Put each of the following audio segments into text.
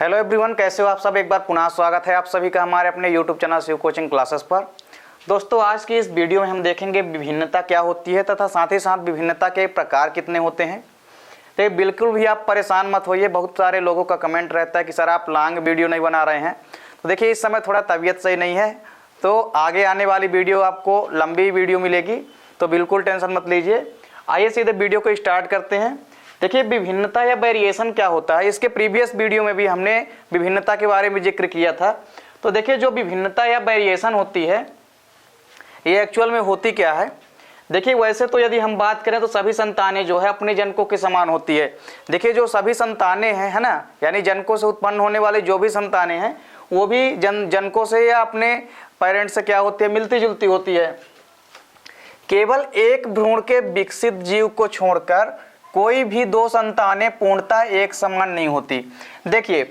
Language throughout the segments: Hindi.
हेलो एवरीवन, कैसे हो आप सब। एक बार पुनः स्वागत है आप सभी का हमारे अपने YouTube channel Shiv coaching classes पर। दोस्तों, आज की इस वीडियो में हम देखेंगे विभिन्नता क्या होती है तथा साथ ही साथ विभिन्नता के प्रकार कितने होते हैं। तो बिल्कुल भी आप परेशान मत होइए। बहुत सारे लोगों का कमेंट रहता है कि सर आप लॉन्ग वीडियो नहीं बना रहे हैं। तो देखिए, इस समय थोड़ा तबीयत सही नहीं है, तो आगे आने वाली वीडियो आपको लंबी वीडियो मिलेगी, तो बिल्कुल टेंशन मत लीजिए। आइए सीधे वीडियो को स्टार्ट करते हैं। देखिए, विभिन्नता या वेरिएशन क्या होता है, इसके प्रीवियस वीडियो में भी हमने विभिन्नता के बारे में जिक्र किया था। तो देखिए, जो विभिन्नता या वेरिएशन होती है ये एक्चुअल में होती क्या है। देखिए, वैसे तो यदि हम बात करें तो सभी संतानें जो है अपने जनकों के समान होती है। देखिए, जो सभी संतानें हैं, है ना, यानी जनकों से उत्पन्न होने वाले जो भी संतानें हैं वो भी जनकों से या अपने पेरेंट्स से क्या होती है, मिलती जुलती होती है। केवल एक भ्रूण के विकसित जीव को छोड़कर कोई भी दो संतानें पूर्णतः एक समान नहीं होती। देखिए,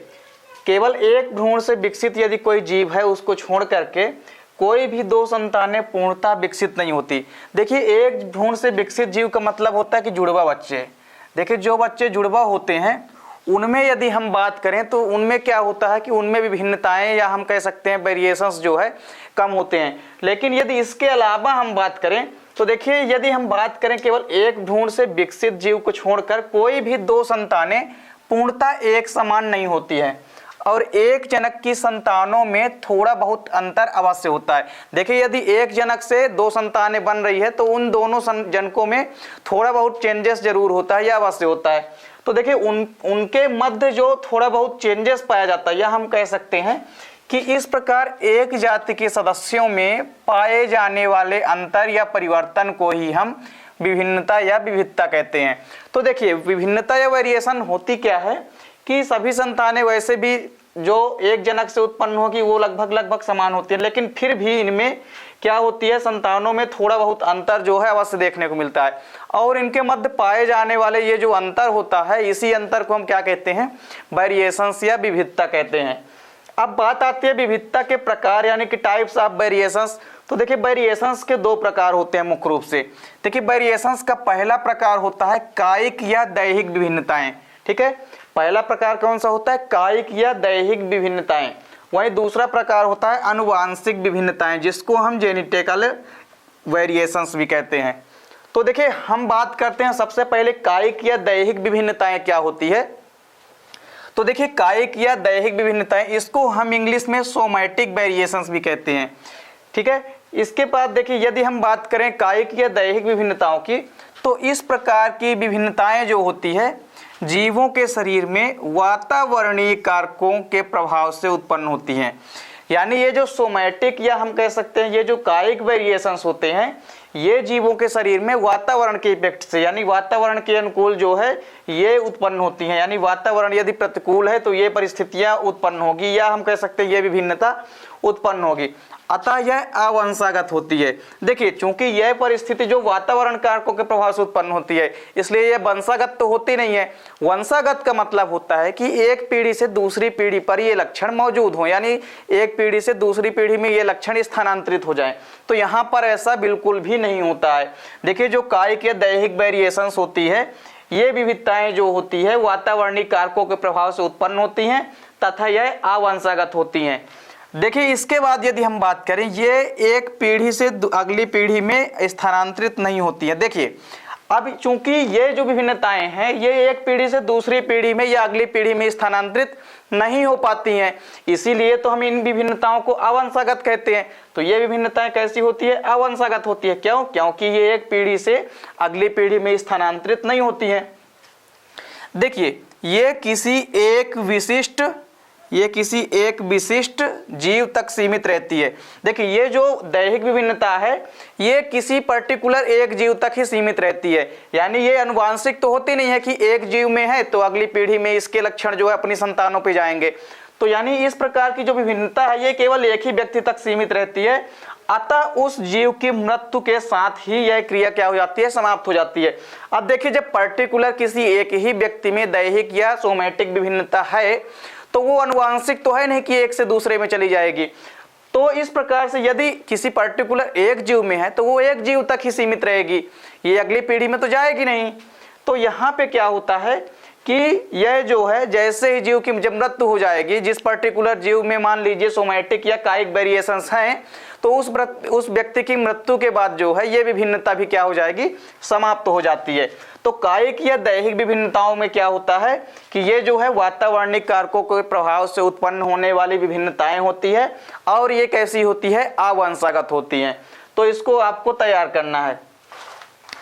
केवल एक भ्रूण से विकसित यदि कोई जीव है उसको छोड़ करके कोई भी दो संतानें पूर्णतः विकसित नहीं होती। देखिए, एक भ्रूण से विकसित जीव का मतलब होता है कि जुड़वा बच्चे। देखिए, जो बच्चे जुड़वा होते हैं उनमें यदि हम बात करें तो उनमें क्या होता है कि उनमें विभिन्नताएं या हम कह सकते हैं वेरिएशंस जो है कम होते हैं। लेकिन यदि इसके अलावा हम बात करें तो देखिए, यदि हम बात करें केवल एक भ्रूण से विकसित जीव को छोड़कर कोई भी दो संतानें पूर्णतः एक समान नहीं होती है और एक जनक की संतानों में थोड़ा बहुत अंतर अवश्य होता है। देखिए, यदि एक जनक से दो संतानें बन रही है तो उन दोनों जनकों में थोड़ा बहुत चेंजेस जरूर होता है या अवश्य होता है। तो देखिए, उनके मध्य जो थोड़ा बहुत चेंजेस पाया जाता है या हम कह सकते हैं कि इस प्रकार एक जाति के सदस्यों में पाए जाने वाले अंतर या परिवर्तन को ही हम विभिन्नता या विविधता कहते हैं। तो देखिए, विभिन्नता या वेरिएशन होती क्या है कि सभी संतानें वैसे भी जो एक जनक से उत्पन्न होगी वो लगभग समान होती है, लेकिन फिर भी इनमें क्या होती है, संतानों में थोड़ा बहुत अंतर जो है अवश्य देखने को मिलता है। और इनके मध्य पाए जाने वाले ये जो अंतर होता है, इसी अंतर को हम क्या कहते हैं, वेरिएशंस या विविधता कहते हैं। अब बात आती है विविधता के प्रकार यानी कि टाइप्स ऑफ वेरिएशंस। तो देखिए, वेरिएशंस के दो प्रकार होते हैं मुख्य रूप से। देखिए, वेरिएशंस का पहला प्रकार होता है कायिक या दैहिक विभिन्नताएं। ठीक है, पहला प्रकार कौन सा होता है, कायिक या दैहिक विभिन्नताएं। वहीं दूसरा प्रकार होता है आनुवांशिक विभिन्नताएं, जिसको हम जेनेटिकल वेरिएशंस भी कहते हैं। तो देखिए, हम बात करते हैं सबसे पहले कायिक या दैहिक विभिन्नताएं क्या होती है। तो देखिए, कायिक या दैहिक विभिन्नताएं, इसको हम इंग्लिश में सोमैटिक वेरिएशंस भी कहते हैं। ठीक है, इसके बाद देखिए, यदि हम बात करें कायिक या दैहिक विभिन्नताओं की, तो इस प्रकार की विभिन्नताएं जो होती है जीवों के शरीर में वातावरणीय कारकों के प्रभाव से उत्पन्न होती हैं। यानी ये जो सोमैटिक या हम कह सकते हैं ये जो कायिक वेरिएशंस होते हैं, ये जीवों के शरीर में वातावरण के इफेक्ट से यानी वातावरण के अनुकूल जो है ये उत्पन्न होती हैं। यानी वातावरण यदि प्रतिकूल है तो ये परिस्थितियां उत्पन्न होगी या हम कह सकते हैं ये विभिन्नता उत्पन्न होगी। अतः यह अवंशागत होती है। देखिए, चूंकि यह परिस्थिति जो वातावरण कारकों के प्रभाव से उत्पन्न होती है, इसलिए यह वंशागत तो होती नहीं है। वंशागत का मतलब होता है कि एक पीढ़ी से दूसरी पीढ़ी पर ये लक्षण मौजूद हो, यानी एक पीढ़ी से दूसरी पीढ़ी में ये लक्षण स्थानांतरित हो जाए। तो यहाँ पर ऐसा बिल्कुल भी नहीं होता है। देखिए, जो कायिक या दैहिक वेरिएशंस होती है, ये विविधताएं जो होती है वातावरणीय कारकों के प्रभाव से उत्पन्न होती हैं तथा यह अवंशागत होती हैं। देखिए, इसके बाद यदि हम बात करें, ये एक पीढ़ी से अगली पीढ़ी में स्थानांतरित नहीं होती है। देखिए, अब चूंकि ये जो विभिन्नताएं हैं ये एक पीढ़ी से दूसरी पीढ़ी में या अगली पीढ़ी में स्थानांतरित नहीं हो पाती हैं, इसीलिए तो हम इन विभिन्नताओं को अवंशागत कहते हैं। तो ये विभिन्नताएं कैसी होती है, अवंशागत होती है। क्यों? क्योंकि ये एक पीढ़ी से अगली पीढ़ी में स्थानांतरित नहीं होती हैं। देखिए, ये किसी एक विशिष्ट जीव तक सीमित रहती है। देखिए, ये जो दैहिक विभिन्नता है ये किसी पर्टिकुलर एक जीव तक ही सीमित रहती है। यानी ये आनुवांशिक तो होती नहीं है कि एक जीव में है तो अगली पीढ़ी में इसके लक्षण जो है अपनी संतानों पे जाएंगे। तो यानी इस प्रकार की जो विभिन्नता है ये केवल एक ही व्यक्ति तक सीमित रहती है। अतः उस जीव की मृत्यु के साथ ही यह क्रिया क्या हो जाती है, समाप्त हो जाती है। अब देखिए, जब पर्टिकुलर किसी एक ही व्यक्ति में दैहिक या सोमैटिक विभिन्नता है तो वो आनुवांशिक तो है नहीं कि एक से दूसरे में चली जाएगी। तो इस प्रकार से यदि किसी पर्टिकुलर एक जीव में है तो वो एक जीव तक ही सीमित रहेगी, ये अगली पीढ़ी में तो जाएगी नहीं। तो यहाँ पे क्या होता है कि यह जो है जैसे ही जीव की जब मृत्यु हो जाएगी, जिस पर्टिकुलर जीव में मान लीजिए सोमैटिक या कायिक वेरिएशंस हैं, तो उस व्यक्ति की मृत्यु के बाद जो है ये विभिन्नता भी क्या हो जाएगी, समाप्त हो जाती है। तो कायिक या दैहिक विभिन्नताओं में क्या होता है कि ये जो है वातावरणिक कारकों के प्रभाव से उत्पन्न होने वाली विभिन्नताएं होती है और ये कैसी होती है, अवंशागत होती हैं। तो इसको आपको तैयार करना है।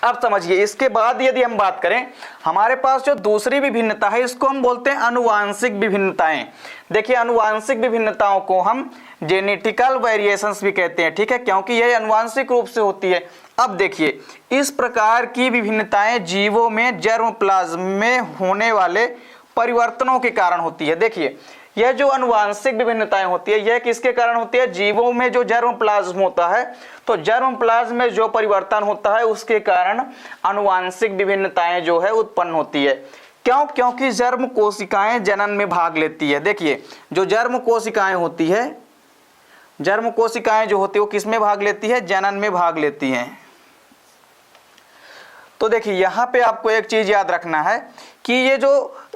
अब समझिए, इसके बाद यदि हम बात करें, हमारे पास जो दूसरी विभिन्नता है इसको हम बोलते हैं अनुवांशिक विभिन्नताएं। देखिए, अनुवांशिक विभिन्नताओं को हम जेनेटिकल वेरिएशंस भी कहते हैं, ठीक है, क्योंकि यह अनुवांशिक रूप से होती है। अब देखिए, इस प्रकार की विभिन्नताएं जीवों में जर्म प्लाज्म में होने वाले परिवर्तनों के कारण होती है। देखिए, यह जो अनुवांशिक विभिन्नताएं होती है यह किसके कारण होती है, जीवों में जो जर्म प्लाज्म होता है, तो जर्म प्लाज्म में जो परिवर्तन होता है उसके कारण अनुवांशिक विभिन्नताएं जो है उत्पन्न होती है। क्यों? क्योंकि जर्म कोशिकाएं जनन में भाग लेती है। देखिए, जो जर्म कोशिकाएं होती है, जर्म कोशिकाएं जो होती है वो किस में भाग लेती है, जनन में भाग लेती हैं। तो देखिए, यहाँ पे आपको एक चीज याद रखना है कि ये जो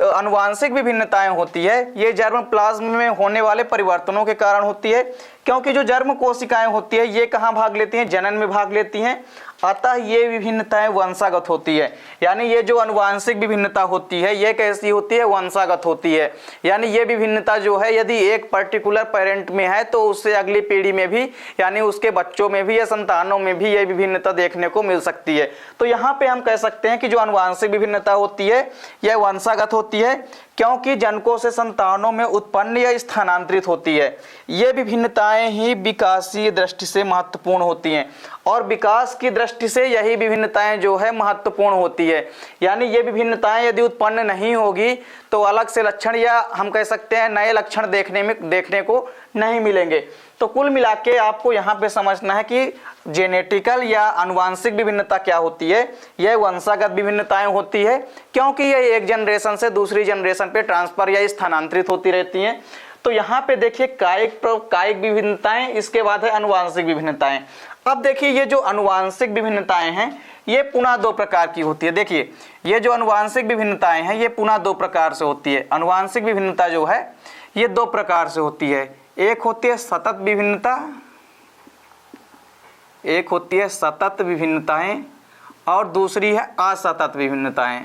अनुवांशिक विभिन्नताएं होती है ये जर्म प्लाज्म में होने वाले परिवर्तनों के कारण होती है, क्योंकि जो जर्म कोशिकाएं होती है ये कहाँ भाग लेती हैं, जनन में भाग लेती हैं। अतः ये विभिन्नताएं वंशागत होती है। यानी ये जो अनुवांशिक विभिन्नता होती है ये कैसी होती है, वंशागत होती है। यानी ये विभिन्नता जो है यदि एक पर्टिकुलर पेरेंट में है तो उससे अगली पीढ़ी में भी, यानी उसके बच्चों में भी या संतानों में भी ये विभिन्नता देखने को मिल सकती है। तो यहाँ पे हम कह सकते हैं कि जो अनुवांशिक विभिन्नता होती है यह वंशागत होती है, क्योंकि जनकों से संतानों में उत्पन्न या स्थानांतरित होती है। ये विभिन्नताएं ही विकासीय दृष्टि से महत्वपूर्ण होती हैं और विकास की दृष्टि से यही विभिन्नताएं जो है महत्वपूर्ण होती है। यानी ये विभिन्नताएं यदि उत्पन्न नहीं होगी तो अलग से लक्षण या हम कह सकते हैं नए लक्षण देखने को नहीं मिलेंगे। तो कुल मिला के आपको यहाँ पे समझना है कि जेनेटिकल या अनुवांशिक विभिन्नता क्या होती है, यह वंशागत विभिन्नताएं होती है, क्योंकि यह एक जनरेशन से दूसरी जनरेशन पे ट्रांसफर या स्थानांतरित होती रहती हैं। तो यहाँ पे देखिए कायिक विभिन्नताएं, इसके बाद है अनुवांशिक विभिन्नताएं। अब देखिए, ये जो अनुवांशिक विभिन्नताएं हैं ये पुनः दो प्रकार की होती है। देखिए, ये जो अनुवांशिक विभिन्नताएं हैं ये पुनः दो प्रकार से होती है। अनुवांशिक विभिन्नता जो है ये दो प्रकार से होती है। एक होती है सतत विभिन्नता, एक होती है सतत विभिन्नताएं और दूसरी है असतत विभिन्नताएं।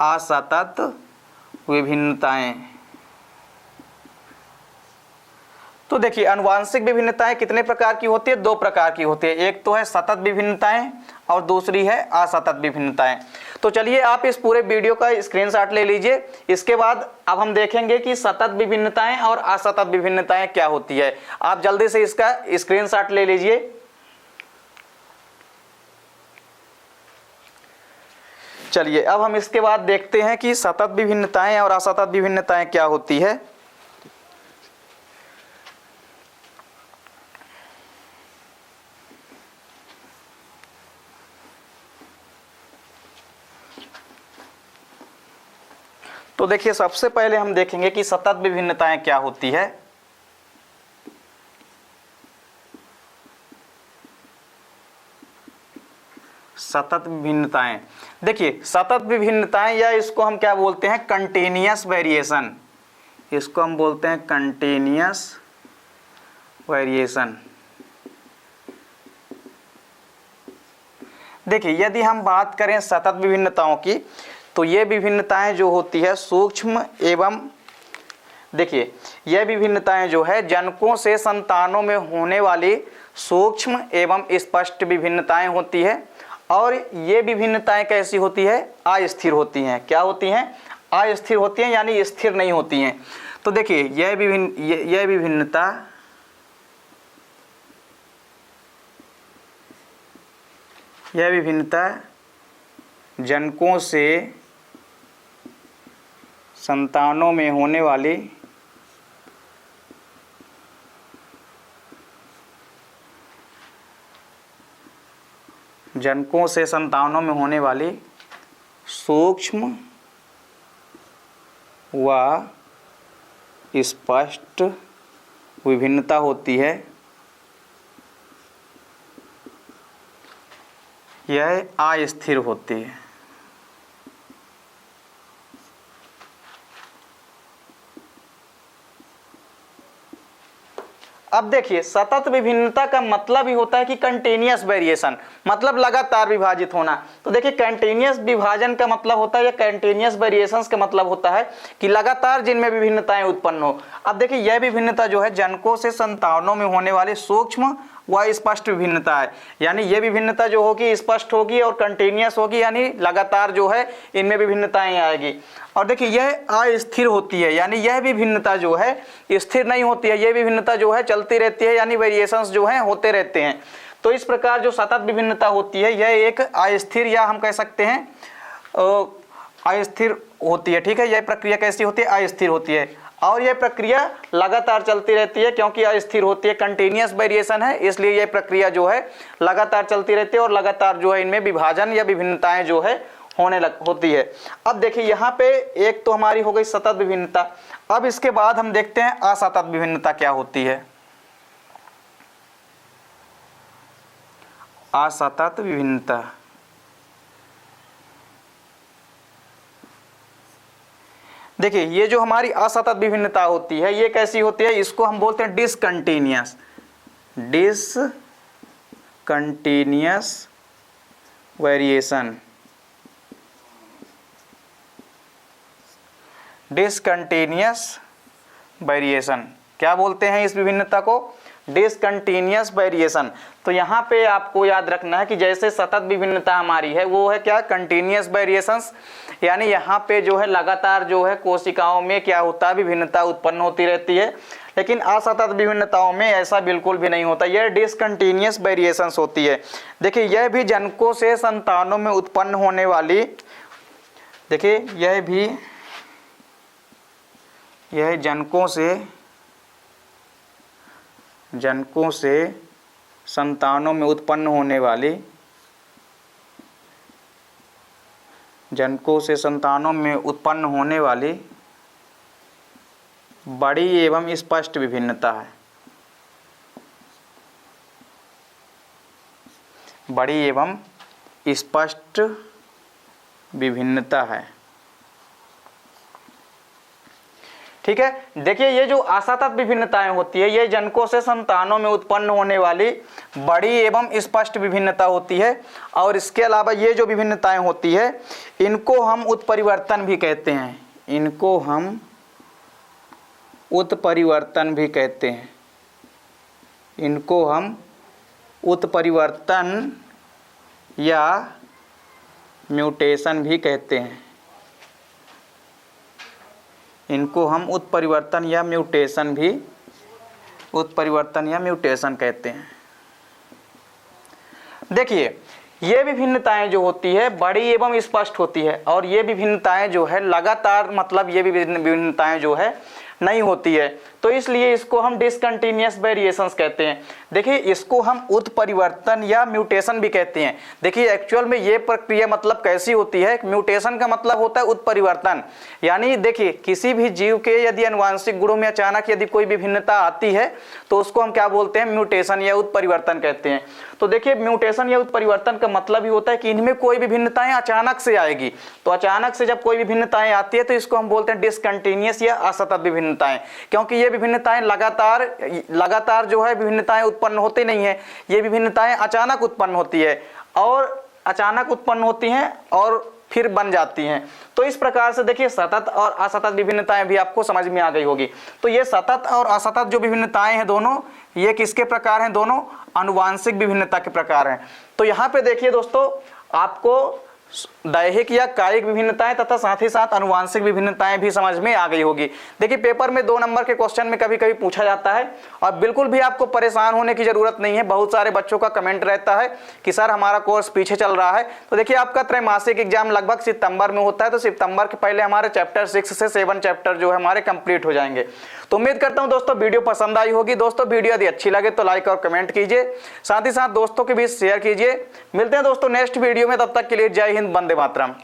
असतत विभिन्नताएं। तो देखिए, अनुवांशिक विभिन्नताएं कितने प्रकार की होती है, दो प्रकार की होती है। एक तो है सतत विभिन्नताएं और दूसरी है असतत विभिन्नताएं। तो चलिए आप इस पूरे वीडियो का स्क्रीनशॉट ले लीजिए। इसके बाद अब हम देखेंगे कि सतत विभिन्नताएं और असतत विभिन्नताएं क्या होती है। आप जल्दी से इसका स्क्रीनशॉट ले लीजिए। चलिए अब हम इसके बाद देखते हैं कि सतत विभिन्नताएं और असतत विभिन्नताएं क्या होती है। तो देखिए, सबसे पहले हम देखेंगे कि सतत विभिन्नताएं क्या होती है। सतत विभिन्नताएं, देखिए सतत विभिन्नताएं या इसको हम क्या बोलते हैं, कंटिन्यूअस वेरिएशन। इसको हम बोलते हैं कंटिन्यूअस वेरिएशन। देखिए, यदि हम बात करें सतत विभिन्नताओं की तो ये विभिन्नताएं जो होती है सूक्ष्म एवं, देखिए यह विभिन्नताएं जो है जनकों से संतानों में होने वाली सूक्ष्म एवं स्पष्ट विभिन्नताएं होती है। और ये विभिन्नताएं कैसी होती है, अस्थिर होती हैं। क्या होती हैं, अस्थिर होती हैं, यानी स्थिर नहीं होती हैं। तो देखिए यह विभिन्नता जनकों से संतानों में होने वाली सूक्ष्म व स्पष्ट विभिन्नता होती है। यह अस्थिर होती है। अब देखिए सतत विभिन्नता का मतलब ही होता है कि कंटिन्यूअस वेरिएशन, मतलब लगातार विभाजित होना। तो देखिए कंटिन्यूअस विभाजन का मतलब होता है या कंटिन्यूअस वेरिएशंस का मतलब होता है कि लगातार जिनमें विभिन्नताएं उत्पन्न हो। अब देखिए यह विभिन्नता जो है जनकों से संतानों में होने वाले सूक्ष्म व स्पष्ट विभिन्नता है, यानी ये विभिन्नता जो होगी स्पष्ट होगी और कंटिन्यूअस होगी, यानी लगातार जो है इनमें विभिन्नताएं आएगी। और देखिए यह अस्थिर होती है, यानी यह विभिन्नता जो है स्थिर नहीं होती है, यह विभिन्नता जो है चलती रहती है, यानी वेरिएशंस जो हैं होते रहते हैं। तो इस प्रकार जो सतत विभिन्नता होती है यह एक अस्थिर या हम कह सकते हैं अस्थिर होती है। ठीक है, यह प्रक्रिया कैसी होती है? अस्थिर होती है। और यह प्रक्रिया लगातार चलती रहती है क्योंकि अस्थिर होती है, कंटिन्यूअस वेरिएशन है, इसलिए यह प्रक्रिया जो है लगातार चलती रहती है और लगातार जो है इनमें विभाजन या विभिन्नताएं जो है होती है। अब देखिए यहाँ पे एक तो हमारी हो गई सतत विभिन्नता। अब इसके बाद हम देखते हैं असतत विभिन्नता क्या होती है। असतत विभिन्नता, देखिए ये जो हमारी असतत विभिन्नता होती है ये कैसी होती है? इसको हम बोलते हैं discontinuous, discontinuous variation, discontinuous variation. क्या बोलते हैं इस विभिन्नता को? Discontinuous variation. तो यहाँ पे आपको याद रखना है कि जैसे सतत विभिन्नता हमारी है वो है क्या? कंटिन्यूअस वेरिएशंस, यानी यहाँ पे जो है लगातार जो है कोशिकाओं में क्या होता है? विभिन्नता उत्पन्न होती रहती है। लेकिन असतत विभिन्नताओं में ऐसा बिल्कुल भी नहीं होता, यह डिसकंटिन्यूअस वेरिएशंस होती है। देखिए यह भी जनकों से संतानों में उत्पन्न होने वाली, देखिए यह जनकों से संतानों में उत्पन्न होने वाली, जनकों से संतानों में उत्पन्न होने वाली बड़ी एवं स्पष्ट विभिन्नता है, बड़ी एवं स्पष्ट विभिन्नता है। ठीक है, देखिए ये जो असतत विभिन्नताएं होती है ये जनकों से संतानों में उत्पन्न होने वाली बड़ी एवं स्पष्ट विभिन्नता होती है। और इसके अलावा ये जो विभिन्नताएं होती है इनको हम उत्परिवर्तन भी कहते हैं, इनको हम उत्परिवर्तन भी कहते हैं, इनको हम उत्परिवर्तन या म्यूटेशन भी कहते हैं, इनको हम उत्परिवर्तन या म्यूटेशन कहते हैं। देखिए ये विभिन्नताएं जो होती है बड़ी एवं स्पष्ट होती है और ये विभिन्नताएं जो है लगातार, मतलब ये विभिन्नताएं जो है नहीं होती है, तो इसलिए इसको हम डिसकंटिन्यूअस वेरिएशंस कहते हैं। देखिए इसको हम उत्परिवर्तन या म्यूटेशन भी कहते हैं। देखिए एक्चुअल में ये प्रक्रिया मतलब कैसी होती है? म्यूटेशन का मतलब होता है उत्परिवर्तन, यानी देखिए किसी भी जीव के यदि आनुवांशिक गुणों में अचानक यदि कोई विभिन्नता आती है तो उसको हम क्या बोलते हैं? म्यूटेशन या उत्परिवर्तन कहते हैं। तो देखिए म्यूटेशन या उत्परिवर्तन का मतलब ही होता है कि इनमें कोई विभिन्नताएं अचानक से आएगी। तो अचानक से जब कोई विभिन्नताएं आती है तो इसको हम बोलते हैं डिसकंटिन्यूअस या असतत विभिन्नताएं, क्योंकि ये विभिन्नताएं लगातार जो है विभिन्नताएं उत्पन्न होती नहीं है, ये विभिन्नताएं अचानक उत्पन्न होती है और अचानक उत्पन्न होती हैं और फिर बन जाती हैं। तो इस प्रकार से देखिए सतत और असतत विभिन्नताएं भी आपको समझ में आ गई होगी। तो ये सतत और असतत जो विभिन्नताएं हैं दोनों, ये किसके प्रकार हैं? दोनों आनुवांशिक विभिन्नता के प्रकार हैं। तो यहाँ पे देखिए दोस्तों आपको दैहिक या कायिक विभिन्नताएं तथा साथ ही साथ आनुवांशिक विभिन्नताएं भी समझ में आ गई होगी। देखिए पेपर में 2 नंबर के क्वेश्चन में कभी कभी पूछा जाता है और बिल्कुल भी आपको परेशान होने की जरूरत नहीं है। बहुत सारे बच्चों का कमेंट रहता है कि सर हमारा कोर्स पीछे चल रहा है। तो देखिए आपका त्रैमासिक एग्जाम लगभग सितंबर में होता है, तो सितंबर के पहले हमारे चैप्टर 6 से 7 चैप्टर जो है हमारे कंप्लीट हो जाएंगे। तो उम्मीद करता हूं दोस्तों वीडियो पसंद आई होगी। दोस्तों वीडियो यदि अच्छी लगे तो लाइक और कमेंट कीजिए, साथ ही साथ दोस्तों के बीच शेयर कीजिए। मिलते हैं दोस्तों नेक्स्ट वीडियो में, तब तक के लिए जय हिंद, वंदे मातरम।